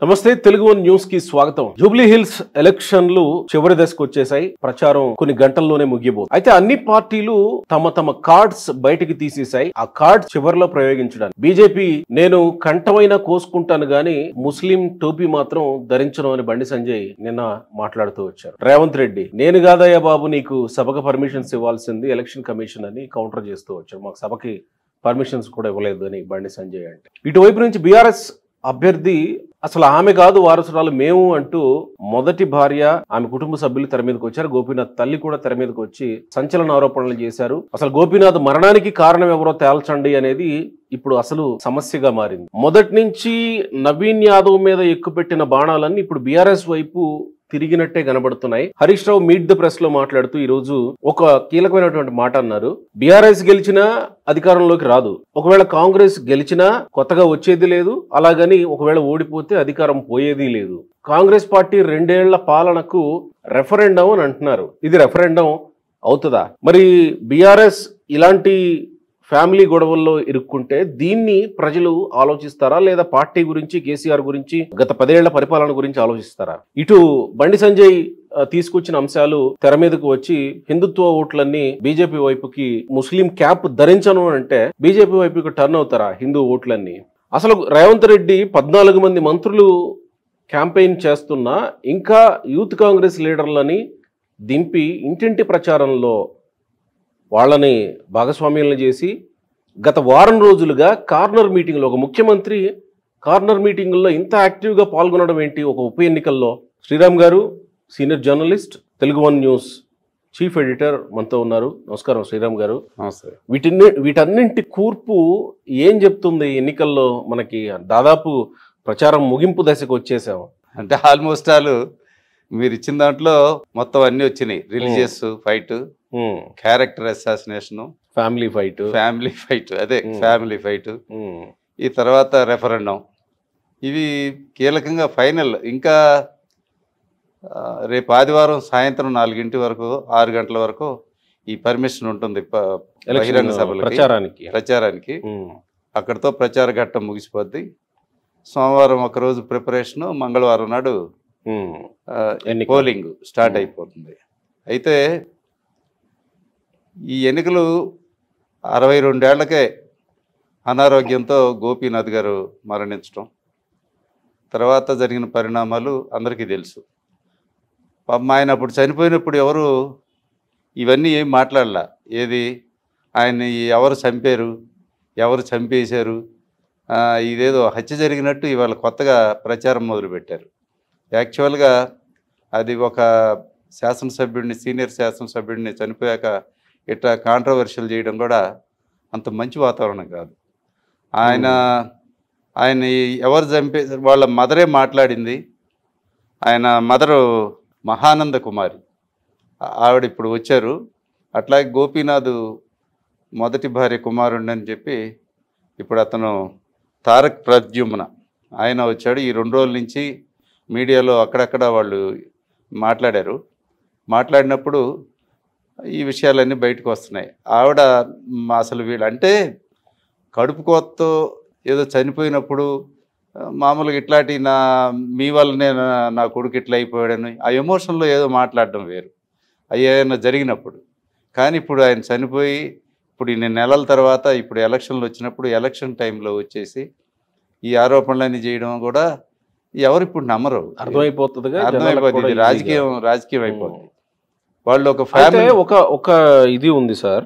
నమస్తే Telugu one news కి స్వాగతం. జూబ్లీ హిల్స్ ఎలక్షన్లు చివరి దశకు వచ్చేసాయి. ప్రచారం కొన్ని గంటల్లోనే ముగియబోతుంది. అయితే అన్ని పార్టీలు తమ కార్డ్స్ బయటికి తీసేశాయి. ఆ కార్డ్ చివరిలో ప్రయోగించడానికి బీజేపీ నేను కంఠమైనా కోసుకుంటాను గాని ముస్లిం టోపీ మాత్రం ధరించను అని బండి సంజయ్ నిన్న మాట్లాడుతూ వచ్చారు. రేవంత్ రెడ్డి నేను కాదయ్యా బాబు నీకు సభకు పర్మిషన్స్ ఇవ్వాల్సింది ఎలక్షన్ కమిషన్ అని కౌంటర్ చేస్తూ వచ్చారు. మాకు సభకి పర్మిషన్స్ కూడా ఇవ్వలేదు అని బండి సంజయ్ అంటే, ఇటువైపు నుంచి బీఆర్ఎస్ అభ్యర్థి అసలు ఆమె కాదు వారసురాలు మేము అంటూ మొదటి భార్య ఆమె కుటుంబ సభ్యులు తెర మీదకి వచ్చారు. గోపీనాథ్ తల్లి కూడా తెర మీదకి వచ్చి సంచలన ఆరోపణలు చేశారు. అసలు గోపీనాథ్ మరణానికి కారణం ఎవరో తేల్చండి అనేది ఇప్పుడు అసలు సమస్యగా మారింది. మొదటి నుంచి నవీన్ యాదవ్ మీద ఎక్కుపెట్టిన బాణాలన్నీ ఇప్పుడు బీఆర్ఎస్ వైపు తిరిగినట్టే కనబడుతున్నాయి. Harish Rao meet the press లో మాట్లాడుతూ ఈ రోజు ఒక కీలకమైనటువంటి మాట అన్నారు. బీఆర్ఎస్ గెలిచినా అధికారంలోకి రాదు, ఒకవేళ కాంగ్రెస్ గెలిచినా కొత్తగా వచ్చేది లేదు, అలాగని ఒకవేళ ఓడిపోతే అధికారం పోయేది లేదు. కాంగ్రెస్ పార్టీ 2 ఏళ్ల పాలనకు రెఫరెండం అని అంటున్నారు. ఇది రెఫరెండం అవుతుందా? మరి బీఆర్ఎస్ ఇలాంటి ఫ్యామిలీ గొడవల్లో ఇరుక్కుంటే దీన్ని ప్రజలు ఆలోచిస్తారా, లేదా పార్టీ గురించి కేసీఆర్ గురించి గత 10 ఏళ్ల పరిపాలన గురించి ఆలోచిస్తారా? ఇటు బండి సంజయ్ తీసుకొచ్చిన అంశాలు తెర మీదకు వచ్చి హిందుత్వ ఓట్లన్నీ బీజేపీ వైపుకి, ముస్లిం క్యాప్ ధరించను అంటే బీజేపీ వైపుకి టర్న్ అవుతారా హిందూ ఓట్లన్నీ? అసలు రేవంత్ రెడ్డి 14 మంది మంత్రులు క్యాంపెయిన్ చేస్తున్నా ఇంకా యూత్ కాంగ్రెస్ లీడర్లని దింపి ఇంటింటి ప్రచారంలో వాళ్ళని భాగస్వామ్యాలను చేసి గత వారం రోజులుగా కార్నర్ మీటింగ్లో, ఒక ముఖ్యమంత్రి కార్నర్ మీటింగుల్లో ఇంత యాక్టివ్గా పాల్గొనడం ఏంటి ఒక ఉప ఎన్నికల్లో? శ్రీరామ్ గారు senior journalist, Telugu one news chief editor మనతో ఉన్నారు. నమస్కారం శ్రీరామ్ గారు. నమస్తే. వీటన్నింటి కూర్పు ఏం చెప్తుంది? ఎన్నికల్లో మనకి దాదాపు ప్రచారం ముగింపు దశకు వచ్చేసాం. అంటే ఆల్మోస్ట్ మీరు ఇచ్చిన దాంట్లో మొత్తం అన్ని వచ్చినాయి. Religious fight, character assassination, family fight, అదే ఫ్యామిలీ ఫైట్, ఈ తర్వాత రెఫరెండం, ఇవి కీలకంగా ఫైనల్. ఇంకా రేపు ఆదివారం సాయంత్రం 4 వరకు 6 గంటల వరకు ఈ పర్మిషన్ ఉంటుంది బహిరంగ సభలకి, ప్రచారానికి. అక్కడితో ప్రచార ఘట్టం ముగిసిపోద్ది. సోమవారం ఒకరోజు ప్రిపరేషను, మంగళవారం నాడు పోలింగ్ స్టార్ట్ అయిపోతుంది. అయితే ఈ ఎన్నికలు 62 ఏళ్లకే అనారోగ్యంతో గోపీనాథ్ గారు మరణించడం, తర్వాత జరిగిన పరిణామాలు అందరికీ తెలుసు. పాపం ఆయన అప్పుడు చనిపోయినప్పుడు ఎవరు ఇవన్నీ ఏం మాట్లాడలా. ఏది ఆయన్ని ఎవరు చంపారు, ఎవరు చంపేశారు, ఇదేదో హత్య జరిగినట్టు ఇవాళ కొత్తగా ప్రచారం మొదలుపెట్టారు. యాక్చువల్గా అది ఒక శాసనసభ్యుడిని, సీనియర్ శాసనసభ్యుడిని చనిపోయాక ఇట్లా కాంట్రవర్షియల్ చేయడం కూడా అంత మంచి వాతావరణం కాదు. ఆయన ఎవరు చంపేశారు, వాళ్ళ మదరే మాట్లాడింది. ఆయన మదరు మహానంద కుమారి, ఆవిడ ఇప్పుడు వచ్చారు. అట్లాగే గోపీనాథ్ మొదటి భార్య కుమారుణ్ణి అని చెప్పి ఇప్పుడు అతను తారక్ ప్రద్యుమ్న ఆయన వచ్చాడు. ఈ 2 రోజుల నుంచి మీడియాలో అక్కడక్కడ వాళ్ళు మాట్లాడినప్పుడు ఈ విషయాలన్నీ బయటకు వస్తున్నాయి. ఆవిడ అసలు వీళ్ళు అంటే కడుపు కోతతో ఏదో చనిపోయినప్పుడు మామూలుగా ఇట్లాంటి మీ వల్లనే నా కొడుకు ఇట్లా అయిపోయాడని ఆ ఎమోషన్లో ఏదో మాట్లాడడం వేరు, అయ్యేనా జరిగినప్పుడు. కానీ ఇప్పుడు ఆయన చనిపోయి ఇప్పుడు ఇన్ని నెలల తర్వాత ఇప్పుడు ఎలక్షన్లు వచ్చినప్పుడు ఎలక్షన్ టైంలో వచ్చేసి ఈ ఆరోపణలన్నీ చేయడం కూడా ఎవరు ఇప్పుడు నమ్మరు. అర్థమైపోతుంది. రాజకీయం అయిపోతుంది. వాళ్ళు ఒక ఫ్యామిలీ ఒక ఇది ఉంది సార్,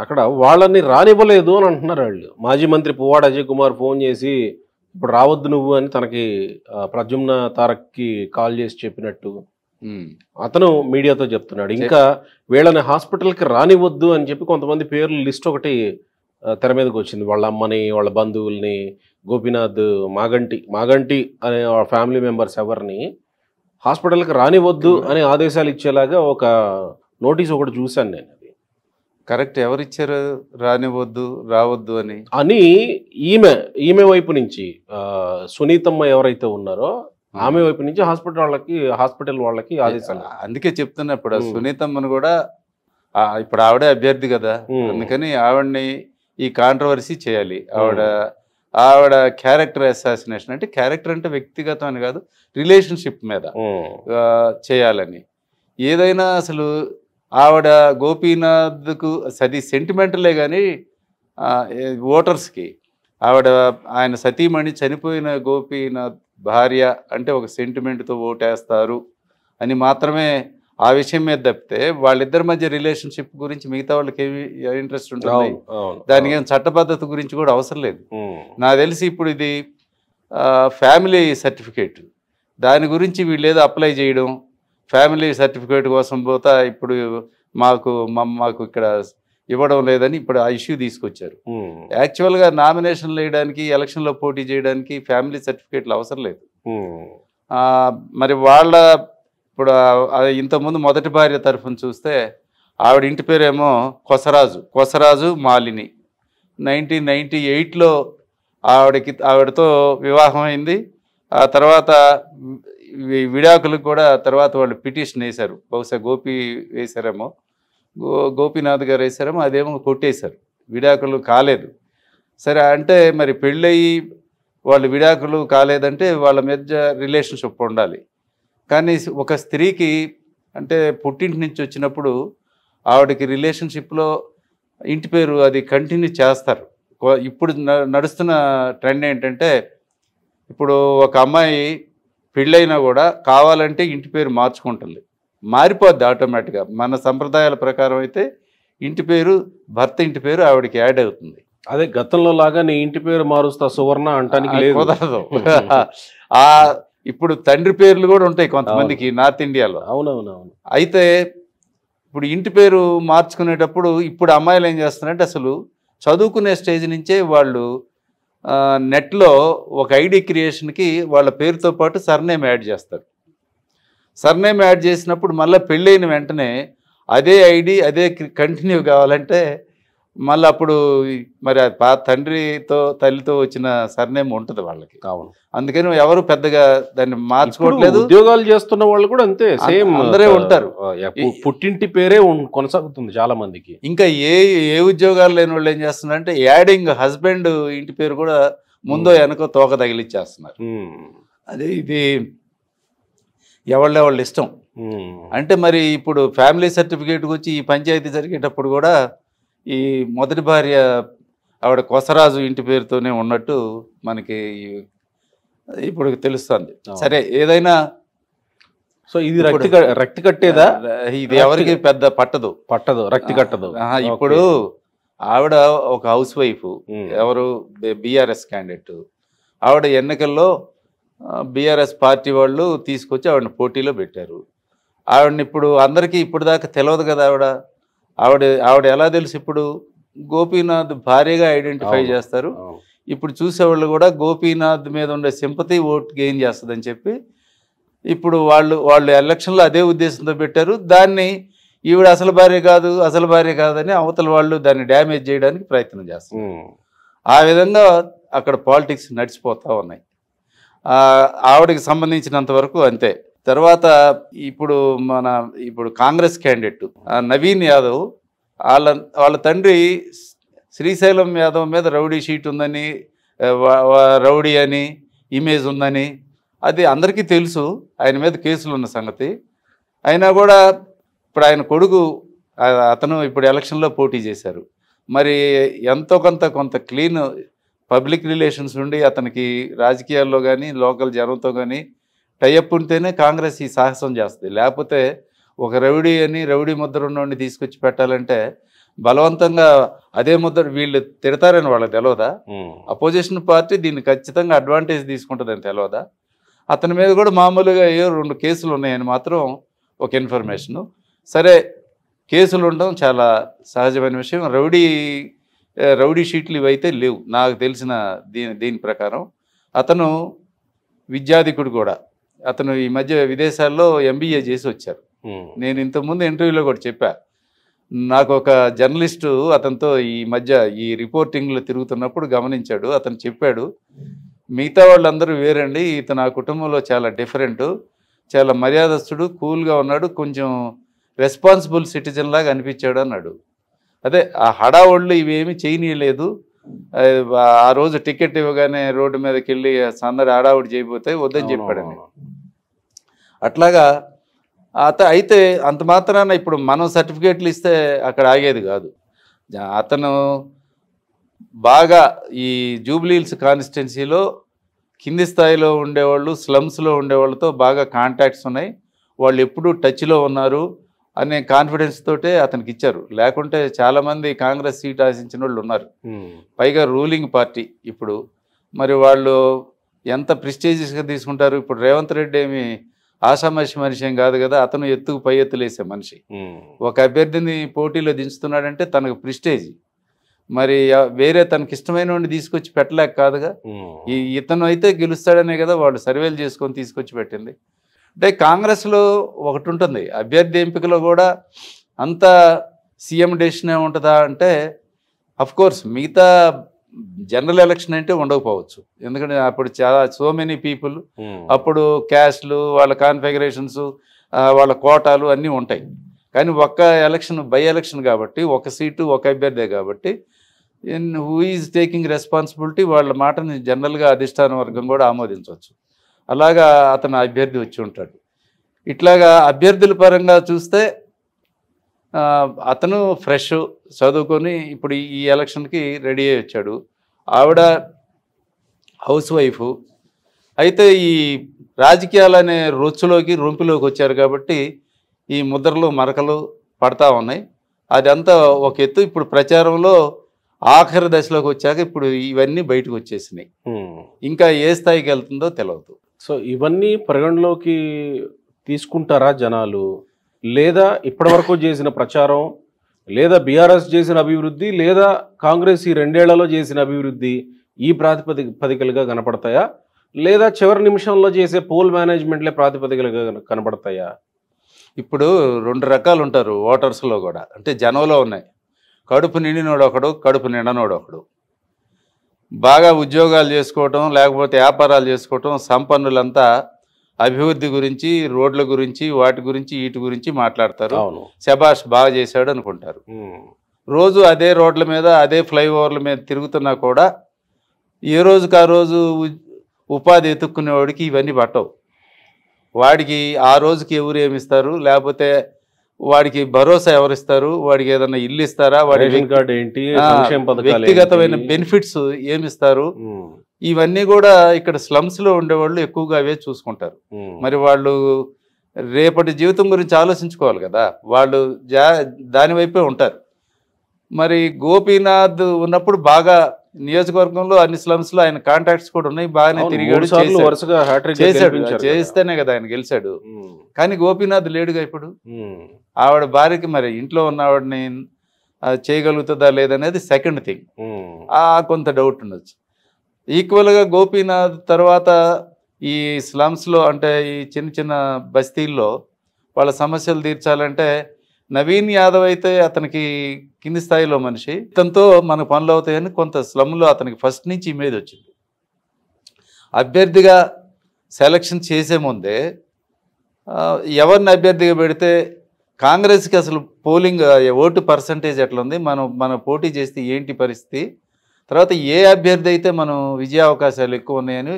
అక్కడ వాళ్ళని రానివ్వలేదు అని అంటున్నారు వాళ్ళు. మాజీ మంత్రి పువ్వాడ అజయ్ కుమార్ ఫోన్ చేసి ఇప్పుడు రావద్దు నువ్వు అని తనకి ప్రద్యుమ్న తారక్కి కాల్ చేసి చెప్పినట్టు అతను మీడియాతో చెప్తున్నాడు. ఇంకా వీళ్ళని హాస్పిటల్కి రానివ్వద్దు అని చెప్పి కొంతమంది పేర్ల లిస్ట్ ఒకటి తెర మీదకి వచ్చింది. వాళ్ళ అమ్మని, వాళ్ళ బంధువుల్ని, గోపీనాథ్, మాగంటి అనే ఫ్యామిలీ మెంబర్స్ ఎవరిని హాస్పిటల్కి రానివ్వద్దు అనే ఆదేశాలు ఇచ్చేలాగా ఒక నోటీస్ ఒకటి చూశాను నేను. అది కరెక్ట్. ఎవరిచ్చారు రానివ్వద్దు, రావద్దు అని? ఈమె వైపు నుంచి సునీతమ్మ ఎవరైతే ఉన్నారో ఆమె వైపు నుంచి హాస్పిటల్ వాళ్ళకి ఆదేశాలు. అందుకే చెప్తున్నా ఇప్పుడు సునీతమ్మను కూడా ఇప్పుడు ఆవిడే అభ్యర్థి కదా, అందుకని ఆవిడ్ని ఈ కాంట్రవర్సీ చేయాలి. ఆవిడ ఆవిడ క్యారెక్టర్ అసాసినేషన్, అంటే క్యారెక్టర్ అంటే వ్యక్తిగతం అని కాదు, రిలేషన్షిప్ మీద చేయాలని. ఏదైనా అసలు ఆవిడ గోపీనాథ్కు అది సెంటిమెంటలే కానీ ఓటర్స్కి ఆవిడ ఆయన సతీమణి చనిపోయిన గోపీనాథ్ భార్య అంటే ఒక సెంటిమెంట్తో ఓటేస్తారు అని మాత్రమే ఆ విషయం మీద తప్పితే వాళ్ళిద్దరి మధ్య రిలేషన్షిప్ గురించి మిగతా వాళ్ళకి ఏమి ఇంట్రెస్ట్ ఉంటుంది? దానికి ఏం చట్టబద్ధత గురించి కూడా అవసరం లేదు. నాకు తెలిసి ఇప్పుడు ఇది ఫ్యామిలీ సర్టిఫికేట్, దాని గురించి వీళ్ళు ఏదో అప్లై చేయడం, ఫ్యామిలీ సర్టిఫికేట్ కోసం పోతా ఇప్పుడు మాకు ఇక్కడ ఇవ్వడం లేదని ఇప్పుడు ఆ ఇష్యూ తీసుకొచ్చారు. యాక్చువల్గా నామినేషన్లు వేయడానికి, ఎలక్షన్లో పోటీ చేయడానికి ఫ్యామిలీ సర్టిఫికేట్లు అవసరం లేదు. మరి వాళ్ళ ఇప్పుడు ఇంతకుముందు మొదటి భార్య తరఫున చూస్తే ఆవిడ ఇంటి పేరేమో కొసరాజు మాలిని. 1998లో ఆవిడతో వివాహం అయింది. ఆ తర్వాత విడాకులకు కూడా తర్వాత వాళ్ళు పిటిషన్ వేశారు. బహుశా గోపి వేశారేమో, గోపీనాథ్ గారు వేశారేమో, అదేమో కొట్టేశారు, విడాకులు కాలేదు. సరే, అంటే మరి పెళ్ళయి వాళ్ళు విడాకులు కాలేదంటే వాళ్ళ మధ్య రిలేషన్షిప్ ఉండాలి. కానీ ఒక స్త్రీకి అంటే పుట్టింటి నుంచి వచ్చినప్పుడు ఆవిడకి రిలేషన్షిప్లో ఇంటి పేరు అది కంటిన్యూ చేస్తారు. ఇప్పుడు నడుస్తున్న ట్రెండ్ ఏంటంటే, ఇప్పుడు ఒక అమ్మాయి పెళ్ళైనా కూడా కావాలంటే ఇంటి పేరు మార్చుకుంటుంది, మారిపోద్ది ఆటోమేటిక్గా. మన సంప్రదాయాల ప్రకారం అయితే ఇంటి పేరు, భర్త ఇంటి పేరు ఆవిడకి యాడ్ అవుతుంది. అదే గతంలో లాగా నీ ఇంటి పేరు మారుస్తా సువర్ణ అంటానికి లేదు, కుదరదు. ఇప్పుడు తండ్రి పేర్లు కూడా ఉంటాయి కొంతమందికి నార్త్ ఇండియాలో. అవునవునవును. అయితే ఇప్పుడు ఇంటి పేరు మార్చుకునేటప్పుడు ఇప్పుడు అమ్మాయిలు ఏం చేస్తున్నారంటే, అసలు చదువుకునే స్టేజ్ నుంచే వాళ్ళు నెట్లో ఒక ఐడి క్రియేషన్కి వాళ్ళ పేరుతో పాటు సర్నేమ్ యాడ్ చేస్తారు. సర్నేమ్ యాడ్ చేసినప్పుడు మళ్ళీ పెళ్ళైన వెంటనే అదే ఐడి అదే కంటిన్యూ కావాలంటే మళ్ళీ అప్పుడు మరి తండ్రితో తల్లితో వచ్చిన సర్నేమ్ ఉంటుంది వాళ్ళకి. అవును. అందుకని ఎవరు పెద్దగా దాన్ని మార్చుకోవట్లేదు. ఉద్యోగాలు చేస్తున్న వాళ్ళు కూడా అంతే, సేమ్ అందరే ఉంటారు. పుట్టింటి పేరే కొనసాగుతుంది చాలా మందికి. ఇంకా ఏ ఉద్యోగాలు లేని వాళ్ళు ఏం చేస్తున్నారంటే యాడింగ్ హస్బెండ్ ఇంటి పేరు కూడా ముందో వెనకో తోక తగిలిచ్చేస్తున్నారు. అదే ఇది ఎవళ్ళ ఇష్టం. అంటే మరి ఇప్పుడు ఫ్యామిలీ సర్టిఫికేట్కి వచ్చి ఈ పంచాయతీ జరిగేటప్పుడు కూడా ఈ మొదటి భార్య ఆవిడ కొసరాజు ఇంటి పేరుతోనే ఉన్నట్టు మనకి ఇప్పుడు తెలుస్తుంది. సరే, ఏదైనా సో ఇది రక్తి కట్టేదా? ఇది ఎవరికి పెద్ద పట్టదు రక్తి కట్టదు. ఇప్పుడు ఆవిడ ఒక హౌస్ వైఫ్, ఎవరు బీఆర్ఎస్ క్యాండిడేట్. ఆవిడ ఎన్నికల్లో బీఆర్ఎస్ పార్టీ వాళ్ళు తీసుకొచ్చి ఆవిడని పోటీలో పెట్టారు. ఆవిడని ఇప్పుడు అందరికీ ఇప్పుడు దాకా తెలియదు కదా. ఆవిడ ఎలా తెలుసు? ఇప్పుడు గోపీనాథ్ భార్యగా ఐడెంటిఫై చేస్తారు. ఇప్పుడు చూసేవాళ్ళు కూడా గోపీనాథ్ మీద ఉండే సింపతి ఓట్ గెయిన్ చేస్తుందని చెప్పి ఇప్పుడు వాళ్ళు ఎలక్షన్లో అదే ఉద్దేశంతో పెట్టారు. దాన్ని ఈవిడ అసలు భార్య కాదని అవతల వాళ్ళు దాన్ని డ్యామేజ్ చేయడానికి ప్రయత్నం చేస్తారు. ఆ విధంగా అక్కడ పాలిటిక్స్ నడిచిపోతూ ఉన్నాయి. ఆవిడకి సంబంధించినంత వరకు అంతే. తర్వాత ఇప్పుడు కాంగ్రెస్ క్యాండిడేట్ నవీన్ యాదవ్, వాళ్ళ తండ్రి శ్రీశైలం యాదవ్ మీద రౌడీ షీట్ ఉందని, రౌడీ అని ఇమేజ్ ఉందని అది అందరికీ తెలుసు. ఆయన మీద కేసులు ఉన్న సంగతి అయినా కూడా ఇప్పుడు ఆయన కొడుకు అతను ఇప్పుడు ఎలక్షన్లో పోటీ చేశారు. మరి ఎంతో కొంత క్లీన్ పబ్లిక్ రిలేషన్స్ ఉండి అతనికి రాజకీయాల్లో కానీ లోకల్ జనంతో కానీ టైఅప్ ఉంటేనే కాంగ్రెస్ ఈ సాహసం చేస్తుంది. లేకపోతే ఒక రౌడీ ముద్ర ఉన్నోడిని తీసుకొచ్చి పెట్టాలంటే బలవంతంగా అదే ముద్ర వీళ్ళు తిడతారని వాళ్ళకి తెలియదా? అపోజిషన్ పార్టీ దీన్ని ఖచ్చితంగా అడ్వాంటేజ్ తీసుకుంటుందని తెలియదా? అతని మీద కూడా మామూలుగా 2 కేసులు ఉన్నాయని మాత్రం ఒక ఇన్ఫర్మేషను. సరే, కేసులు ఉండడం చాలా సహజమైన విషయం. రౌడీ షీట్లు ఇవైతే లేవు నాకు తెలిసిన దీని ప్రకారం. అతను విద్యాధికుడు కూడా. అతను ఈ మధ్య విదేశాల్లో MBA చేసి వచ్చారు. నేను ఇంతకుముందు ఇంటర్వ్యూలో కూడా చెప్పా, నాకు ఒక జర్నలిస్టు అతనితో ఈ మధ్య ఈ రిపోర్టింగ్లో తిరుగుతున్నప్పుడు గమనించాడు. అతను చెప్పాడు, మిగతా వాళ్ళందరూ వేరండి, ఇతను ఆ కుటుంబంలో చాలా డిఫరెంటు, చాలా మర్యాదస్తుడు, కూల్గా ఉన్నాడు, కొంచెం రెస్పాన్సిబుల్ సిటిజన్ లాగా అనిపించాడు అన్నాడు. అదే ఆ హడావుళ్ళు ఇవేమీ చేయనీయలేదు, ఆ రోజు టికెట్ ఇవ్వగానే రోడ్డు మీదకి వెళ్ళి సందడి ఆడావుడి చేయబోతే వద్దని చెప్పాడని. అట్లాగా అయితే అంత మాత్రాన ఇప్పుడు మనం సర్టిఫికేట్లు ఇస్తే అక్కడ ఆగేది కాదు. అతను బాగా ఈ జూబ్లీ హిల్స్ కాన్స్టిట్యున్సీలో కింది స్థాయిలో ఉండేవాళ్ళు, స్లమ్స్లో ఉండేవాళ్ళతో బాగా కాంటాక్ట్స్ ఉన్నాయి, వాళ్ళు ఎప్పుడూ టచ్లో ఉన్నారు అనే కాన్ఫిడెన్స్ తోటే అతనికి ఇచ్చారు. లేకుంటే చాలామంది కాంగ్రెస్ సీట్ ఆశించిన వాళ్ళు ఉన్నారు, పైగా రూలింగ్ పార్టీ. ఇప్పుడు మరి వాళ్ళు ఎంత ప్రెస్టీజియస్గా తీసుకుంటారు. ఇప్పుడు రేవంత్ రెడ్డి ఏమి ఆషామాషి మనిషి ఏం కాదు కదా, అతను ఎత్తుకు పై ఎత్తులేసే మనిషి. ఒక అభ్యర్థిని పోటీలో దించుతున్నాడంటే తనకు ప్రెస్టేజ్. మరి వేరే తనకి ఇష్టమైన వాడిని తీసుకొచ్చి పెట్టలేక కాదుగా. ఇతను అయితే గెలుస్తాడనే కదా వాళ్ళు సర్వేలు చేసుకొని తీసుకొచ్చి పెట్టింది. అంటే కాంగ్రెస్లో ఒకటి ఉంటుంది, అభ్యర్థి ఎంపికలో కూడా అంత సీఎం డెసిషనే ఉంటుందా అంటే అఫ్కోర్స్ మిగతా జనరల్ ఎలక్షన్ అంటే ఉండకపోవచ్చు. ఎందుకంటే అప్పుడు చాలా సో మెనీ పీపుల్, అప్పుడు క్యాస్ట్లు, వాళ్ళ కాన్ఫిగరేషన్స్, వాళ్ళ కోటాలు అన్నీ ఉంటాయి. కానీ ఒక్క ఎలక్షన్ బై ఎలక్షన్ కాబట్టి, ఒక సీటు ఒక అభ్యర్థే కాబట్టి హూ ఈజ్ టేకింగ్ రెస్పాన్సిబిలిటీ వాళ్ళ మాటని జనరల్గా అధిష్టాన వర్గం కూడా ఆమోదించవచ్చు. అలాగా అతను అభ్యర్థి వచ్చి ఉంటాడు. ఇట్లాగా అభ్యర్థుల పరంగా చూస్తే అతను ఫ్రెష్ చదువుకొని ఇప్పుడు ఈ ఎలక్షన్కి రెడీ అయ్యి వచ్చాడు. ఆవిడ హౌస్ వైఫ్. అయితే ఈ రాజకీయాలనే రొంపులోకి వచ్చారు కాబట్టి ఈ ముద్రలు మరకలు పడతా ఉన్నాయి. అదంతా ఒక ఎత్తు. ఇప్పుడు ప్రచారంలో ఆఖరి దశలోకి వచ్చాక ఇప్పుడు ఇవన్నీ బయటకు వచ్చేసినాయి. ఇంకా ఏ స్థాయికి వెళ్తుందో తెలియదు. సో ఇవన్నీ పరిగణలోకి తీసుకుంటారా జనాలు, లేదా ఇప్పటి వరకు చేసిన ప్రచారం, లేదా బీఆర్ఎస్ చేసిన అభివృద్ధి, లేదా కాంగ్రెస్ ఈ 2 ఏళ్లలో చేసిన అభివృద్ధి ఈ ప్రాతిపదికలుగా కనపడతాయా, లేదా చివరి నిమిషంలో చేసే పోల్ మేనేజ్మెంట్లే ప్రాతిపదికలుగా కనపడతాయా? ఇప్పుడు 2 రకాలు ఉంటారు ఓటర్స్లో కూడా. అంటే జనంలో ఉన్నాయి, కడుపు నిండినోడు ఒకడు, కడుపు నిండనోడు ఒకడు. బాగా ఉద్యోగాలు చేసుకోవటం, లేకపోతే వ్యాపారాలు చేసుకోవటం, సంపన్నులంతా అభివృద్ధి గురించి, రోడ్ల గురించి, వాటి గురించి, వీటి గురించి మాట్లాడతారు. శబాష్ బాగా చేశాడు అనుకుంటారు. రోజు అదే రోడ్ల మీద, అదే ఫ్లైఓవర్ల మీద తిరుగుతున్నా కూడా ఏ రోజుకి ఆ రోజు ఉపాధి ఎత్తుక్కునేవాడికి ఇవన్నీ పట్టవు. వాడికి ఆ రోజుకి ఎవరు ఏమిస్తారు, లేకపోతే వాడికి భరోసా ఎవరిస్తారు, వాడికి ఏదన్నా ఇల్లు ఇస్తారా, వాడి వ్యక్తిగతమైన బెనిఫిట్స్ ఏమిస్తారు, ఇవన్నీ కూడా ఇక్కడ స్లమ్స్లో ఉండేవాళ్ళు ఎక్కువగా అవే చూసుకుంటారు. మరి వాళ్ళు రేపటి జీవితం గురించి ఆలోచించుకోవాలి కదా, వాళ్ళు దానివైపే ఉంటారు. మరి గోపీనాథ్ ఉన్నప్పుడు బాగా నియోజకవర్గంలో అన్ని స్లమ్స్లో ఆయన కాంటాక్ట్స్ కూడా ఉన్నాయి, బాగానే తిరిగాడు, చేశాడు. చేస్తేనే కదా ఆయన గెలిచాడు. కానీ గోపీనాథ్ లేడుగా ఇప్పుడు. ఆవిడ భార్యకి మరి ఇంట్లో ఉన్నవాడిని చేయగలుగుతుందా లేదనేది సెకండ్ థింగ్. కొంత డౌట్ ఉండొచ్చు. ఈక్వల్గా గోపీనాథ్ తర్వాత ఈ స్లమ్స్లో అంటే ఈ చిన్న చిన్న బస్తీల్లో వాళ్ళ సమస్యలు తీర్చాలంటే నవీన్ యాదవ్ అయితే అతనికి కింది స్థాయిలో మనిషి, ఇతనితో మన పనులు అవుతాయని కొంత స్లమ్లో అతనికి ఫస్ట్ నుంచి ఇమేజ్ వచ్చింది. అభ్యర్థిగా సెలక్షన్ చేసే ముందే ఎవరిని అభ్యర్థిగా పెడితే కాంగ్రెస్కి అసలు పోలింగ్ ఓటు పర్సంటేజ్ ఎట్లుంది, మనం పోటీ చేస్తే ఏంటి పరిస్థితి, తర్వాత ఏ అభ్యర్థి అయితే మనం విజయావకాశాలు ఎక్కువ ఉన్నాయని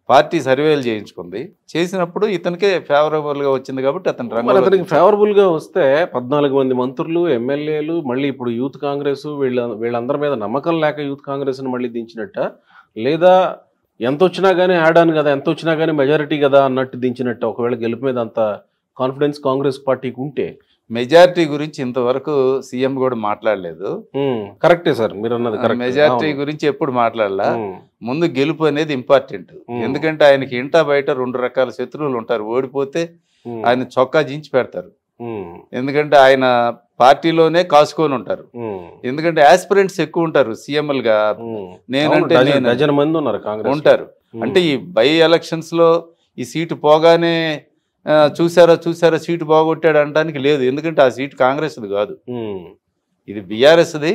పార్టీ సర్వేలు చేయించుకుంది. చేసినప్పుడు ఇతనికే ఫేవరబుల్గా వచ్చింది కాబట్టి అతనికి ఫేవరబుల్గా వస్తే 14 మంది మంత్రులు, ఎమ్మెల్యేలు, మళ్ళీ ఇప్పుడు యూత్ కాంగ్రెస్ వీళ్ళందరి మీద నమ్మకం లేక యూత్ కాంగ్రెస్ని మళ్ళీ దించినట్ట, లేదా ఎంత వచ్చినా కానీ యాడ్ ఆన్ కదా, ఎంత వచ్చినా కానీ మెజారిటీ కదా అన్నట్టు దించినట్టు? ఒకవేళ గెలుపు మీద అంత కాన్ఫిడెన్స్ కాంగ్రెస్ పార్టీకి ఉంటే మెజారిటీ గురించి ఇంతవరకు సీఎం కూడా మాట్లాడలేదు. కరెక్టే సార్ మీరు అన్నది. మెజారిటీ గురించి ఎప్పుడు మాట్లాడలా. ముందు గెలుపు అనేది ఇంపార్టెంట్. ఎందుకంటే ఆయనకి ఇంటా బయట 2 రకాల శత్రువులు ఉంటారు. ఓడిపోతే ఆయన చొక్కా జించి పెడతారు. ఎందుకంటే ఆయన పార్టీలోనే కాసుకొని ఉంటారు. ఎందుకంటే ఆస్పిరెంట్స్ ఎక్కువ ఉంటారు సీఎంలుగా. నేనంటే ఉంటారు. అంటే ఈ బై ఎలక్షన్స్ లో ఈ సీటు పోగానే చూసారా సీటు బాగొట్టాడు అనడానికి లేదు. ఎందుకంటే ఆ సీటు కాంగ్రెస్ది కాదు, ఇది బీఆర్ఎస్ది.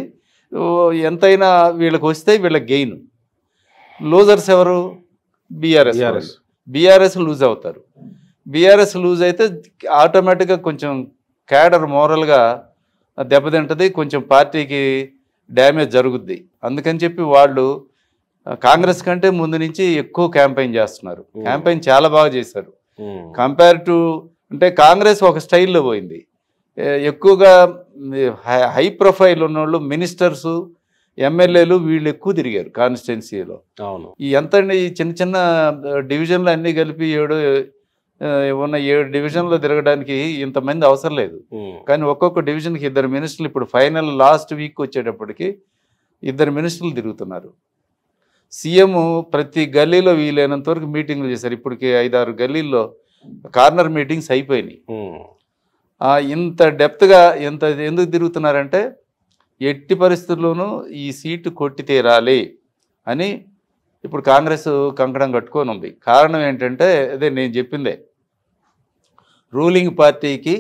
ఎంతైనా వీళ్ళకి వస్తే వీళ్ళకి గెయిన్. లూజర్స్ ఎవరు? బీఆర్ఎస్ లూజ్ అవుతారు. బీఆర్ఎస్ లూజ్ అయితే ఆటోమేటిక్గా కొంచెం క్యాడర్ మోరల్గా దెబ్బతింటుంది. కొంచెం పార్టీకి డ్యామేజ్ జరుగుద్ది. అందుకని చెప్పి వాళ్ళు కాంగ్రెస్ కంటే ముందు నుంచి ఎక్కువ క్యాంపెయిన్ చేస్తున్నారు. క్యాంపెయిన్ చాలా బాగా చేశారు. కంపేర్ టు అంటే కాంగ్రెస్ ఒక స్టైల్లో పోయింది. ఎక్కువగా హై ప్రొఫైల్ ఉన్నోళ్ళు మినిస్టర్సు, ఎమ్మెల్యేలు వీళ్ళు ఎక్కువ తిరిగారు కాన్స్టిట్యున్సీలో. అవును. ఈ ఎంత ఈ చిన్న చిన్న డివిజన్లు అన్నీ కలిపి 7 డివిజన్లో తిరగడానికి ఇంతమంది అవసరం లేదు. కానీ ఒక్కొక్క డివిజన్కి 2 మినిస్టర్లు ఇప్పుడు ఫైనల్ లాస్ట్ వీక్ వచ్చేటప్పటికి 2 మినిస్టర్లు తిరుగుతున్నారు. సీఎం ప్రతి గల్లీలో వీలైనంత వరకు మీటింగ్లు చేశారు. ఇప్పటికి 5-6 గల్లీల్లో కార్నర్ మీటింగ్స్ అయిపోయినాయి. ఇంత డెప్త్గా ఎందుకు తిరుగుతున్నారంటే ఎట్టి పరిస్థితుల్లోనూ ఈ సీటు కొట్టి తీరాలి అని ఇప్పుడు కాంగ్రెస్ కంకణం కట్టుకొని ఉంది. కారణం ఏంటంటే అదే నేను చెప్పిందే, రూలింగ్ పార్టీకి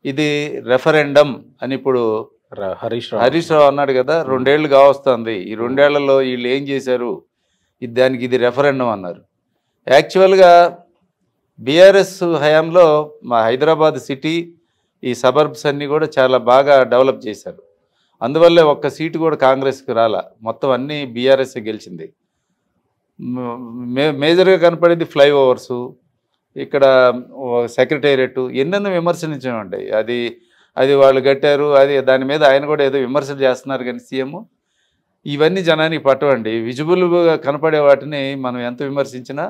ఇది రెఫరెండం అని ఇప్పుడు హరీష్ రావు అన్నాడు కదా, 2 ఏళ్ళు కావస్తుంది. ఈ 2 ఏళ్లలో వీళ్ళు ఏం చేశారు, దానికి ఇది రెఫరెండం అన్నారు. యాక్చువల్గా బీఆర్ఎస్ హయాంలో మా హైదరాబాద్ సిటీ ఈ సబర్బ్స్ అన్నీ కూడా చాలా బాగా డెవలప్ చేశారు. అందువల్లే ఒక్క సీటు కూడా కాంగ్రెస్కి రాలా, మొత్తం అన్నీ బీఆర్ఎస్ గెలిచింది. మేజర్గా కనపడేది ఫ్లైఓవర్సు, ఇక్కడ సెక్రటేరియట్ ఎన్నెన్నో విమర్శించామండి. అది వాళ్ళు కట్టారు, దాని మీద ఆయన కూడా ఏదో విమర్శలు చేస్తున్నారు. కానీ సీఎం ఇవన్నీ జనానికి పట్టవండి. విజిబుల్గా కనపడే వాటిని మనం ఎంత విమర్శించినా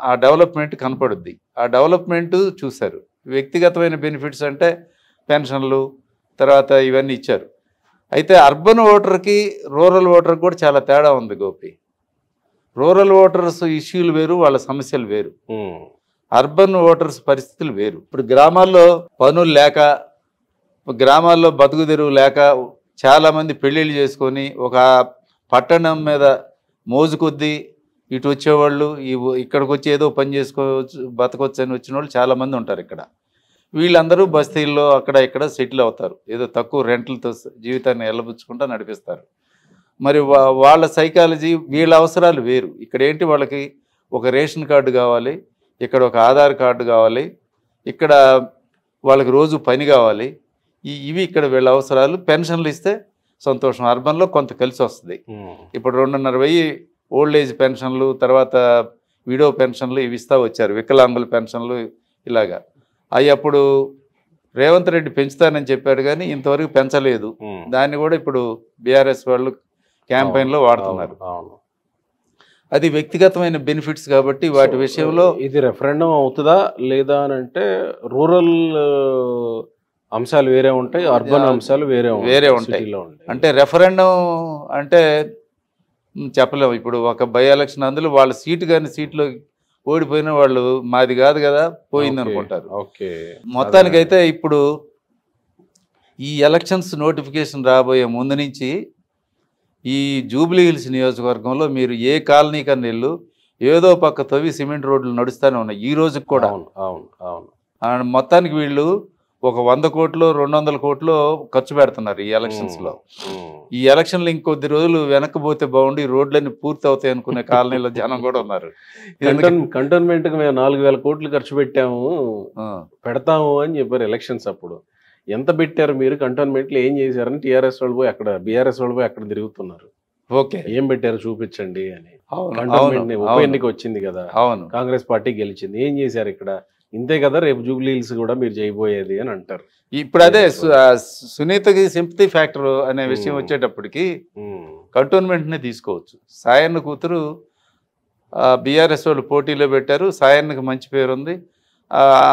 ఆ డెవలప్మెంట్ కనపడుద్ది. ఆ డెవలప్మెంట్ చూశారు. వ్యక్తిగతమైన బెనిఫిట్స్ అంటే పెన్షన్లు తర్వాత ఇవన్నీ ఇచ్చారు. అయితే అర్బన్ ఓటర్కి రూరల్ ఓటర్కి కూడా చాలా తేడా ఉంది గోపి. రూరల్ ఓటర్స్ ఇష్యూలు వేరు, వాళ్ళ సమస్యలు వేరు. అర్బన్ ఓటర్స్ పరిస్థితులు వేరు. ఇప్పుడు గ్రామాల్లో పనులు లేక, గ్రామాల్లో బతుకు తెరువు లేక చాలామంది పెళ్ళిళ్ళు చేసుకొని ఒక పట్టణం మీద మోజు కొద్దీ ఇటు వచ్చేవాళ్ళు ఇక్కడికి వచ్చి ఏదో పని చేసుకోవచ్చు బతకొచ్చు అని వచ్చిన వాళ్ళు చాలామంది ఉంటారు ఇక్కడ. వీళ్ళందరూ బస్తీల్లో అక్కడ ఇక్కడ సెటిల్ అవుతారు. ఏదో తక్కువ రెంట్లతో జీవితాన్ని ఎల్లబుచ్చుకుంటూ నడిపిస్తారు. మరి వాళ్ళ సైకాలజీ, వీళ్ళ అవసరాలు వేరు. ఇక్కడ ఏంటి, వాళ్ళకి ఒక రేషన్ కార్డు కావాలి, ఇక్కడ ఒక ఆధార్ కార్డు కావాలి, ఇక్కడ వాళ్ళకి రోజు పని కావాలి. ఇవి ఇక్కడ వీళ్ళ అవసరాలు. పెన్షన్లు ఇస్తే సంతోషం, అర్బన్లో కొంత కలిసి వస్తుంది. ఇప్పుడు 2,500 ఓల్డ్ ఏజ్ పెన్షన్లు, తర్వాత విడో పెన్షన్లు ఇవి ఇస్తూ వచ్చారు, వికలాంగుల పెన్షన్లు ఇలాగా. అవి అప్పుడు రేవంత్ రెడ్డి పెంచుతానని చెప్పాడు కానీ ఇంతవరకు పెంచలేదు. దాన్ని కూడా ఇప్పుడు బీఆర్ఎస్ వాళ్ళు క్యాంపెయిన్లో వాడుతున్నారు. అది వ్యక్తిగతమైన బెనిఫిట్స్ కాబట్టి వాటి విషయంలో ఇది రెఫరెండం అవుతుందా లేదా అని అంటే రూరల్ అంశాలు వేరే ఉంటాయి, అర్బన్ అంశాలు వేరే ఉంటాయి. అంటే రెఫరెండం అంటే చెప్పలేము. ఇప్పుడు ఒక బై ఎలక్షన్ అందులో వాళ్ళ సీటు కానీ సీట్లో ఓడిపోయిన వాళ్ళు మాది కాదు కదా పోయింది అనుకుంటారు. మొత్తానికైతే ఇప్పుడు ఈ ఎలక్షన్స్ నోటిఫికేషన్ రాబోయే ముందు నుంచి ఈ జూబ్లీ హిల్స్ నియోజకవర్గంలో మీరు ఏ కాలనీ కన్నా వెళ్ళు, ఏదో పక్క తవ్వి సిమెంట్ రోడ్లు నడుస్తూనే ఉన్నాయి ఈ రోజుకి కూడా. మొత్తానికి వీళ్ళు ఒక 100 కోట్లు 200 కోట్లు ఖర్చు పెడుతున్నారు ఈ ఎలక్షన్స్లో. ఈ ఎలక్షన్లు ఇంకొద్ది రోజులు వెనక్కిపోతే బాగుండి రోడ్లన్నీ పూర్తి అవుతాయి అనుకునే కాలనీలో జనం కూడా ఉన్నారు. కంటోన్మెంట్కి మేము 4,000 కోట్లు ఖర్చు పెడతాము అని చెప్పారు ఎలక్షన్స్ అప్పుడు. ఎంత పెట్టారు మీరు కంటోన్మెంట్లో, ఏం చేశారని టీఆర్ఎస్ వాళ్ళు పోయి అక్కడ, బీఆర్ఎస్ వాళ్ళు పోయి అక్కడ తిరుగుతున్నారు. ఓకే ఏం పెట్టారు చూపించండి అని. కంటోన్మెంట్ ఉప ఎన్నిక వచ్చింది కదా, అవును, కాంగ్రెస్ పార్టీ గెలిచింది, ఏం చేశారు ఇక్కడ, ఇంతే కదా రేపు జూబ్లీ హిల్స్ కూడా మీరు చేయబోయేది అని అంటారు. ఇప్పుడు అదే సునీతకి సింపతి ఫ్యాక్టర్ అనే విషయం వచ్చేటప్పటికి కంటోన్మెంట్నే తీసుకోవచ్చు. సాయన్న కూతురు బీఆర్ఎస్ వాళ్ళు పోటీలో పెట్టారు, సాయన్నకి మంచి పేరు ఉంది,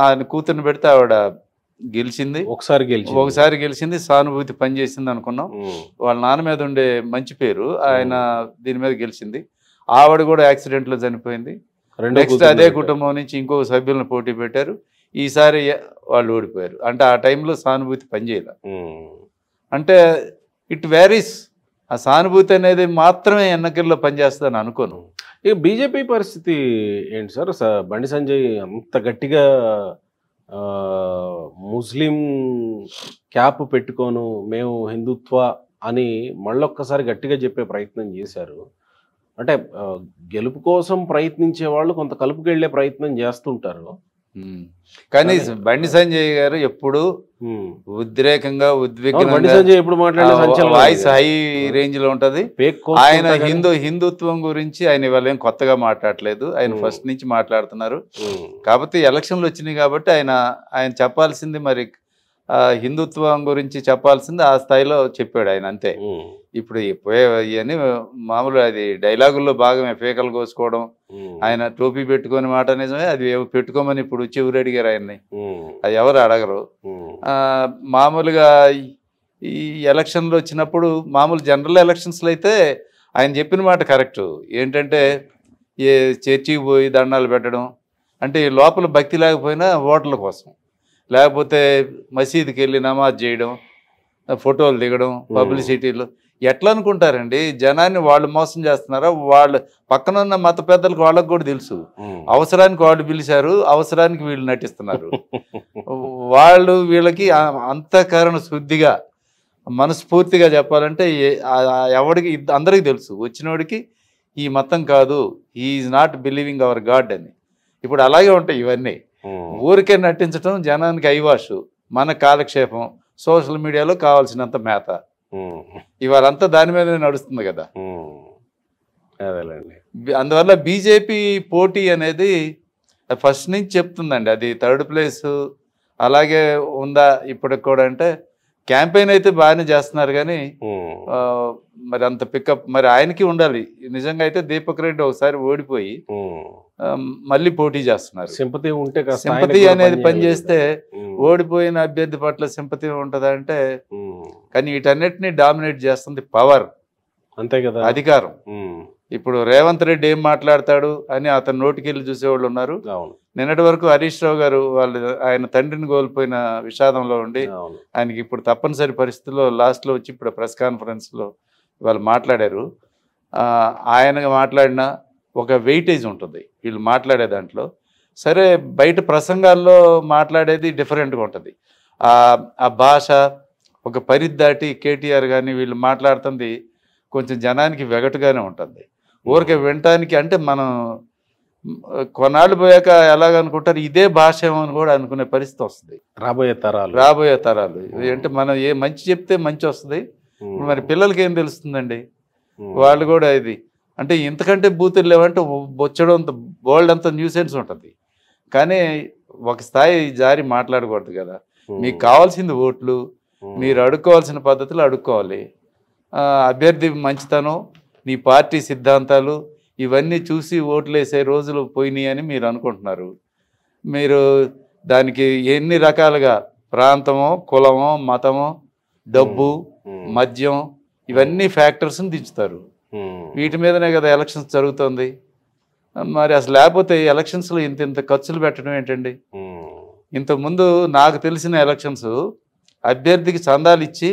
ఆయన కూతురుని పెడితే ఆవిడ గెలిచింది. ఒకసారి గెలిచింది, సానుభూతి పనిచేసింది అనుకున్నాం. వాళ్ళ నాన్న మీద ఉండే మంచి పేరు, ఆయన దీని మీద గెలిచింది. ఆవిడ కూడా యాక్సిడెంట్లో చనిపోయింది. నెక్స్ట్ అదే కుటుంబం నుంచి ఇంకో సభ్యులను పోటీ పెట్టారు, ఈసారి వాళ్ళు ఓడిపోయారు. అంటే ఆ టైంలో సానుభూతి పనిచేయాలి. అంటే ఇట్ వ్యారీస్. ఆ సానుభూతి అనేది మాత్రమే ఎన్నికల్లో పనిచేస్తుందని అనుకోను. ఇక బీజేపీ పరిస్థితి ఏంటి సార్? బండి సంజయ్ అంత గట్టిగా ముస్లిం క్యాప్ పెట్టుకోను మేము హిందుత్వ అని మళ్ళొక్కసారి గట్టిగా చెప్పే ప్రయత్నం చేశారు. అంటే గెలుపు కోసం ప్రయత్నించే వాళ్ళు కొంత కలుపుకెళ్లే ప్రయత్నం చేస్తుంటారు. కానీ బండి సంజయ్ గారు ఎప్పుడు ఉద్రేకంగా వాయిస్ హై రేంజ్ లో ఉంటది. ఆయన హిందుత్వం గురించి ఆయన ఇవాళ ఏం కొత్తగా మాట్లాడలేదు, ఆయన ఫస్ట్ నుంచి మాట్లాడుతున్నారు. కాబట్టి ఎలక్షన్లు వచ్చినాయి కాబట్టి ఆయన చెప్పాల్సింది మరి హిందుత్వం గురించి చెప్పాల్సింది ఆ స్థాయిలో చెప్పాడు ఆయన, అంతే. ఇప్పుడు ఇవన్నీ మామూలు అది డైలాగుల్లో భాగమే, పీకలు కోసుకోవడం. ఆయన టోపీ పెట్టుకునే మాట నిజమే, అది పెట్టుకోమని ఇప్పుడు చెవురు అడిగారు ఆయన్ని, అది ఎవరు అడగరు. మామూలుగా ఈ ఎలక్షన్లు వచ్చినప్పుడు మామూలు జనరల్ ఎలక్షన్స్లో అయితే ఆయన చెప్పిన మాట కరెక్టు. ఏంటంటే చర్చికి పోయి దండాలు పెట్టడం అంటే లోపల భక్తి లేకపోయినా ఓట్ల కోసం, లేకపోతే మసీదుకి వెళ్ళి నమాజ్ చేయడం, ఫోటోలు దిగడం, పబ్లిసిటీలు. ఎట్లా అనుకుంటారండి జనాన్ని? వాళ్ళు మోసం చేస్తున్నారా? వాళ్ళు పక్కన ఉన్న మత పెద్దలకు వాళ్ళకు కూడా తెలుసు, అవసరానికి వాళ్ళు పిలిచారు, అవసరానికి వీళ్ళు నటిస్తున్నారు. వాళ్ళు వీళ్ళకి అంతఃకరణ శుద్ధిగా మనస్ఫూర్తిగా చెప్పాలంటే ఎవరికి అందరికీ తెలుసు, వచ్చినోడికి ఈ మతం కాదు, is not believing hour God అని. ఇప్పుడు అలాగే ఉంటాయి ఇవన్నీ. ఊరికే నటించడం, జనానికి ఐవాషు, మన కాలక్షేపం, సోషల్ మీడియాలో కావాల్సినంత మేత, ఇవాళంతా దాని మీదనే నడుస్తుంది కదా. అందువల్ల బీజేపీ పోటీ అనేది ఫస్ట్ నుంచి చెప్తుందండి, అది థర్డ్ ప్లేస్ అలాగే ఉందా ఇప్పటికి కూడా అంటే. క్యాంపెయిన్ అయితే బాగానే చేస్తున్నారు కానీ మరి అంత పికప్ మరి ఆయనకి ఉండాలి. నిజంగా అయితే దీపక్ రెడ్డి ఒకసారి ఓడిపోయి మళ్ళీ పోటీ చేస్తున్నారు. సింపతి అనేది పనిచేస్తే ఓడిపోయిన అభ్యర్థి పట్ల సింపతి ఉంటుందా అంటే, కానీ వీటన్నిటిని డామినేట్ చేస్తుంది పవర్, అంతే కదా, అధికారం. ఇప్పుడు రేవంత్ రెడ్డి ఏం మాట్లాడతాడు అని అతను నోటికెళ్ళి చూసేవాళ్ళు ఉన్నారు. నిన్నటి వరకు హరీష్ రావు గారు ఆయన తండ్రిని కోల్పోయిన విషాదంలో ఉండి ఆయనకి ఇప్పుడు తప్పనిసరి పరిస్థితుల్లో లాస్ట్లో వచ్చి ఇప్పుడు ప్రెస్ కాన్ఫరెన్స్లో వాళ్ళు మాట్లాడారు. ఆయన మాట్లాడిన ఒక వెయిటేజ్ ఉంటుంది వీళ్ళు మాట్లాడే దాంట్లో. సరే బయట ప్రసంగాల్లో మాట్లాడేది డిఫరెంట్గా ఉంటుంది. ఆ భాష ఒక పరిధి దాటి కేటీఆర్ కానీ వీళ్ళు మాట్లాడుతుంది కొంచెం జనానికి వెగటుగానే ఉంటుంది. ఊరికే వినటానికి అంటే మనం కొన్నాళ్ళు పోయాక ఎలాగనుకుంటారు ఇదే భాష ఏమని కూడా అనుకునే పరిస్థితి వస్తుంది రాబోయే తరాలు. అంటే మనం ఏ మంచి చెప్తే మంచి వస్తుంది, మరి పిల్లలకి ఏం తెలుస్తుందండి? వాళ్ళు కూడా ఇది అంటే ఇంతకంటే బూతులు లేవంటే బొచ్చడంత బోల్డ్ అంత న్యూసెన్స్ ఉంటుంది. కానీ ఒక స్థాయి జారి మాట్లాడకూడదు కదా. మీకు కావాల్సింది ఓట్లు, మీరు అడుక్కోవాల్సిన పద్ధతులు అడుక్కోవాలి. అభ్యర్థి మంచితనం, నీ పార్టీ సిద్ధాంతాలు ఇవన్నీ చూసి ఓట్లు వేసే రోజులు పోయినాయి అని మీరు అనుకుంటున్నారు. మీరు దానికి ఎన్ని రకాలుగా ప్రాంతమో, కులమో, మతమో, డబ్బు, మద్యం ఇవన్నీ ఫ్యాక్టర్స్ని దించుతారు. వీటి మీదనే కదా ఎలక్షన్స్ జరుగుతుంది. మరి అసలు లేకపోతే ఎలక్షన్స్లో ఇంత ఖర్చులు పెట్టడం ఏంటండి? ఇంతకుముందు నాకు తెలిసిన ఎలక్షన్స్ అభ్యర్థికి చందాలు ఇచ్చి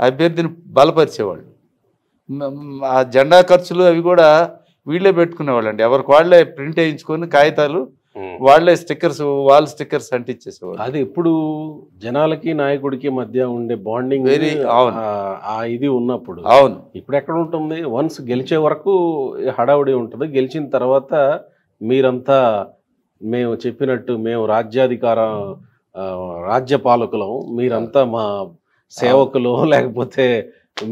అభ్యర్థిని బలపరిచేవాళ్ళు. ఆ జెండా ఖర్చులు అవి కూడా వీళ్ళే పెట్టుకునేవాళ్ళు అండి. ఎవరికి వాళ్ళే ప్రింట్ వేయించుకొని కాగితాలు వాళ్ళే స్టిక్కర్స్, వాల్ స్టిక్కర్స్ అంటించేసేవాళ్ళు. అది ఇప్పుడు జనాలకి నాయకుడికి మధ్య ఉండే బాండింగ్ వెరీ ఇది ఉన్నప్పుడు. అవును, ఇప్పుడు ఎక్కడ ఉంటుంది? వన్స్ గెలిచే వరకు హడావుడి ఉంటుంది. గెలిచిన తర్వాత మీరంతా మేము చెప్పినట్టు మేము రాజ్యపాలకులం, మీరంతా మా సేవకులు, లేకపోతే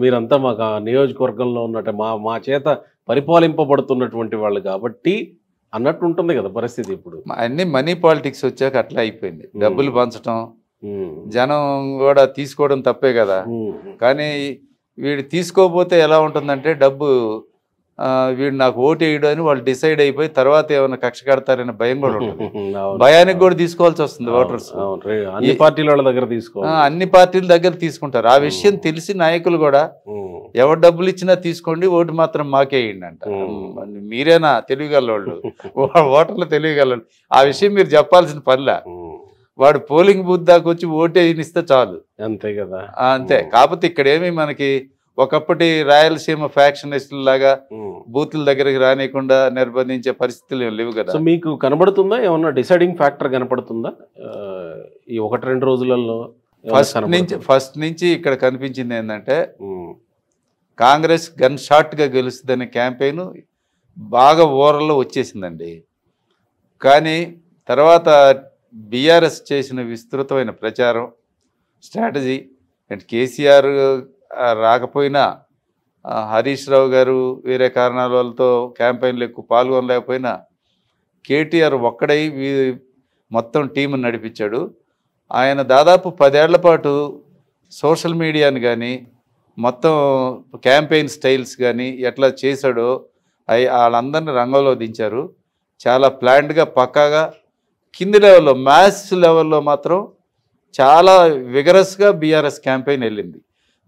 మీరంతా మాకు నియోజకవర్గంలో ఉన్నట్టు మా చేత పరిపాలింపబడుతున్నటువంటి వాళ్ళు కాబట్టి అన్నట్టు ఉంటుంది కదా పరిస్థితి. ఇప్పుడు అన్ని మనీ పాలిటిక్స్ వచ్చాక అట్లా అయిపోయింది. డబ్బులు పంచడం, జనం కూడా తీసుకోవడం తప్పే కదా. కానీ వీడు తీసుకోకపోతే ఎలా ఉంటుందంటే డబ్బు వీడు నాకు ఓటు వేయడం అని వాళ్ళు డిసైడ్ అయిపోయి తర్వాత ఏమైనా కక్ష కడతారనే భయం కూడా ఉంటుంది. భయానికి కూడా తీసుకోవాల్సి వస్తుంది ఓటర్స్. అన్ని పార్టీల వాళ్ళ దగ్గర అన్ని పార్టీల దగ్గర తీసుకుంటారు. ఆ విషయం తెలిసి నాయకులు కూడా ఎవరు డబ్బులు ఇచ్చినా తీసుకోండి, ఓటు మాత్రం మాకేయండి అంట. మీరేనా తెలియగలవాళ్ళు? ఓటర్లు తెలియగలవాళ్ళు. ఆ విషయం మీరు చెప్పాల్సిన పనిలా. వాడు పోలింగ్ బూత్ దాకా వచ్చి ఓటేనిస్తే చాలు, అంతే కదా. అంతే. కాకపోతే ఇక్కడేమి మనకి ఒకప్పటి రాయలసీమ ఫ్యాక్షనిస్టుల లాగా బూతుల దగ్గరికి రానియకుండా నిర్బంధించే పరిస్థితులు లేవు కదా. సో మీకు కనబడుతుందా ఏమన్నా డిసైడింగ్ ఫ్యాక్టర్ కనపడుతుందా ఈ 1-2 రోజులలో? ఫస్ట్ నుంచి ఇక్కడ కనిపించింది ఏంటంటే కాంగ్రెస్ గన్ షాట్గా గెలుస్తుందనే క్యాంపెయిన్ బాగా ఓవర్లో వచ్చేసిందండి. కానీ తర్వాత బీఆర్ఎస్ చేసిన విస్తృతమైన ప్రచారం స్ట్రాటజీ అండ్ కేసీఆర్ రాకపోయినా హరీష్ రావు గారు వేరే కారణాల వల్లతో క్యాంపెయిన్లు ఎక్కువ పాల్గొనలేకపోయినా కేటీఆర్ ఒక్కడై మొత్తం టీంను నడిపించాడు. ఆయన దాదాపు 10 ఏళ్ల పాటు సోషల్ మీడియాని కానీ మొత్తం క్యాంపెయిన్ స్టైల్స్ కానీ ఎట్లా చేశాడో వాళ్ళందరినీ రంగంలో దించారు. చాలా ప్లాన్డ్గా పక్కాగా కింది లెవెల్లో మ్యాథ్స్ లెవెల్లో మాత్రం చాలా విగరస్గా బీఆర్ఎస్ క్యాంపెయిన్ వెళ్ళింది.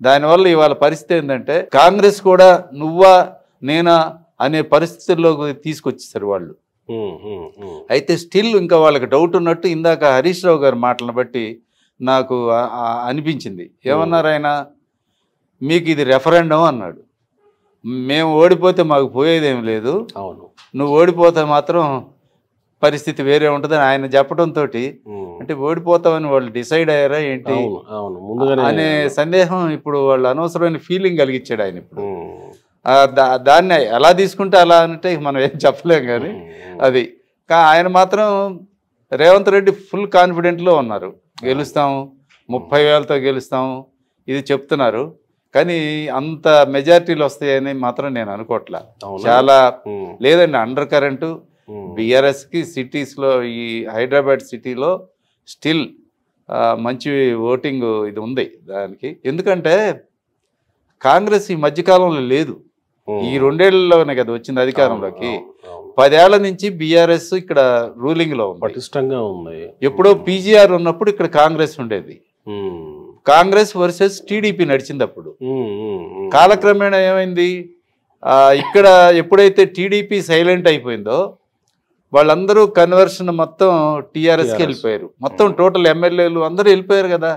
దానివల్ల ఇవాళ పరిస్థితి ఏంటంటే కాంగ్రెస్ కూడా నువ్వా నేనా అనే పరిస్థితుల్లోకి తీసుకొచ్చేసారు వాళ్ళు. అయితే స్టిల్ ఇంకా వాళ్ళకి డౌట్ ఉన్నట్టు ఇందాక హరీష్ రావు గారి మాటలను బట్టి నాకు అనిపించింది. ఏమన్నారు ఆయన, మీకు ఇది రెఫరెండం అన్నాడు. మేము ఓడిపోతే మాకు పోయేదేం లేదు, అవును నువ్వు ఓడిపోతే మాత్రం పరిస్థితి వేరే ఉంటుందని ఆయన చెప్పడంతో అంటే ఓడిపోతామని వాళ్ళు డిసైడ్ అయ్యారా ఏంటి అనే సందేహం ఇప్పుడు వాళ్ళు అనవసరమైన ఫీలింగ్ కలిగించాడు ఆయన. ఇప్పుడు దాన్ని ఎలా తీసుకుంటే అలా అంటే మనం ఏం చెప్పలేం కానీ అది ఆయన మాత్రం రేవంత్ రెడ్డి ఫుల్ కాన్ఫిడెంట్లో ఉన్నారు. గెలుస్తాము, 30,000తో గెలుస్తాము ఇది చెప్తున్నారు. కానీ అంత మెజారిటీలు వస్తాయని మాత్రం నేను అనుకోవట్లా. చాలా లేదండి, అండర్ కరెంటు బీఆర్ఎస్కి సిటీస్లో ఈ హైదరాబాద్ సిటీలో స్టిల్ మంచి ఓటింగ్ ఇది ఉంది దానికి. ఎందుకంటే కాంగ్రెస్ ఈ మధ్యకాలంలో లేదు, ఈ 2 ఏళ్లలోనే కదా వచ్చింది అధికారంలోకి. 10 ఏళ్ల నుంచి బీఆర్ఎస్ ఇక్కడ రూలింగ్లో ఉంది, పటిష్టంగా ఉంది. ఎప్పుడో పీజీఆర్ ఉన్నప్పుడు ఇక్కడ కాంగ్రెస్ ఉండేది, కాంగ్రెస్ వర్సెస్ టీడీపీ నడిచింది. అప్పుడు కాలక్రమేణా ఏమైంది, ఇక్కడ ఎప్పుడైతే టీడీపీ సైలెంట్ అయిపోయిందో వాళ్ళందరూ కన్వర్షన్ మొత్తం టీఆర్ఎస్కి వెళ్ళిపోయారు. మొత్తం టోటల్ ఎమ్మెల్యేలు అందరూ వెళ్ళిపోయారు కదా.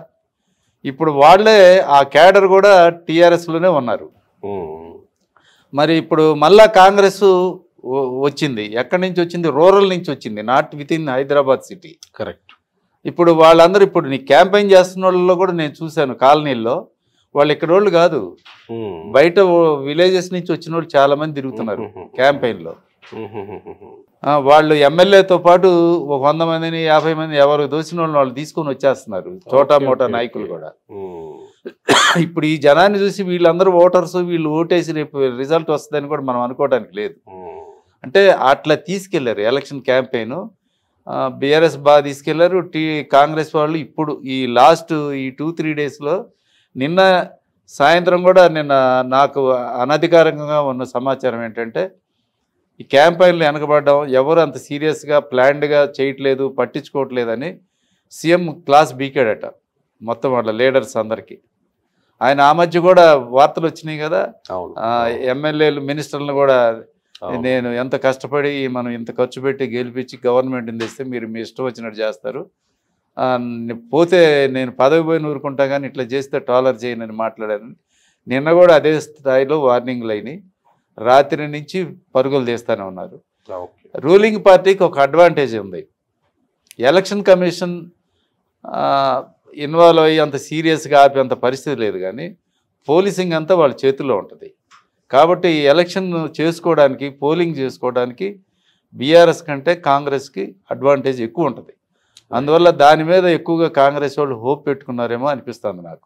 ఇప్పుడు వాళ్ళే ఆ క్యాడర్ కూడా టీఆర్ఎస్లోనే ఉన్నారు. మరి ఇప్పుడు మళ్ళా కాంగ్రెస్ వచ్చింది. ఎక్కడి నుంచి వచ్చింది? రూరల్ నుంచి వచ్చింది, not with in Hyderabad city. Correct. ఇప్పుడు వాళ్ళందరూ ఇప్పుడు నీ క్యాంపెయిన్ చేస్తున్న వాళ్ళలో కూడా నేను చూశాను కాలనీల్లో, వాళ్ళు ఇక్కడ వాళ్ళు కాదు, బయట విలేజెస్ నుంచి వచ్చిన వాళ్ళు చాలా మంది తిరుగుతున్నారు క్యాంపెయిన్లో. వాళ్ళు ఎమ్మెల్యేతో పాటు ఒక 100 మందిని 50 మంది ఎవరు దోసిన వాళ్ళు తీసుకొని వచ్చేస్తున్నారు, చోటా మోటా నాయకులు కూడా. ఇప్పుడు ఈ జనాన్ని చూసి వీళ్ళందరూ ఓటర్స్, వీళ్ళు ఓటేసి రేపు రిజల్ట్ వస్తుందని కూడా మనం అనుకోవడానికి లేదు. అంటే అట్లా తీసుకెళ్లారు ఎలక్షన్ క్యాంపెయిన్. బీఆర్ఎస్ బాగా తీసుకెళ్లారు. కాంగ్రెస్ వాళ్ళు ఇప్పుడు ఈ లాస్ట్ ఈ 2-3 డేస్లో, నిన్న సాయంత్రం కూడా నాకు అనధికారికంగా ఉన్న సమాచారం ఏంటంటే ఈ క్యాంపెయిన్లు వెనకబడ్డం, ఎవరు అంత సీరియస్గా ప్లాన్డ్గా చేయట్లేదు, పట్టించుకోవట్లేదని సీఎం క్లాస్ బీకాడట మొత్తం వాళ్ళ లీడర్స్ అందరికీ. ఆయన ఆ మధ్య కూడా వార్తలు వచ్చినాయి కదా, ఎమ్మెల్యేలు మినిస్టర్లను కూడా నేను ఎంత కష్టపడి మనం ఇంత ఖర్చు పెట్టి గెలిపించి గవర్నమెంట్ని తెస్తే మీరు మీ ఇష్టం వచ్చినట్టు చేస్తారు, పోతే నేను పదవి పోయి ఊరుకుంటా కానీ ఇట్లా చేస్తే టాలర్ చేయనని మాట్లాడాను. నిన్న కూడా అదే స్థాయిలో వార్నింగ్లు అయినాయి. రాత్రి నుంచి పరుగులు తీస్తూనే ఉన్నారు. రూలింగ్ పార్టీకి ఒక అడ్వాంటేజ్ ఉంది, ఎలక్షన్ కమిషన్ ఇన్వాల్వ్ అయ్యి అంత సీరియస్గా ఆపేంత పరిస్థితి లేదు, కానీ పోలీసింగ్ అంతా వాళ్ళ చేతుల్లో ఉంటుంది. కాబట్టి ఎలక్షన్ చేసుకోవడానికి, పోలింగ్ చేసుకోవడానికి బీఆర్ఎస్ కంటే కాంగ్రెస్కి అడ్వాంటేజ్ ఎక్కువ ఉంటుంది. అందువల్ల దాని మీద ఎక్కువగా కాంగ్రెస్ వాళ్ళు హోప్ పెట్టుకున్నారేమో అనిపిస్తుంది నాకు.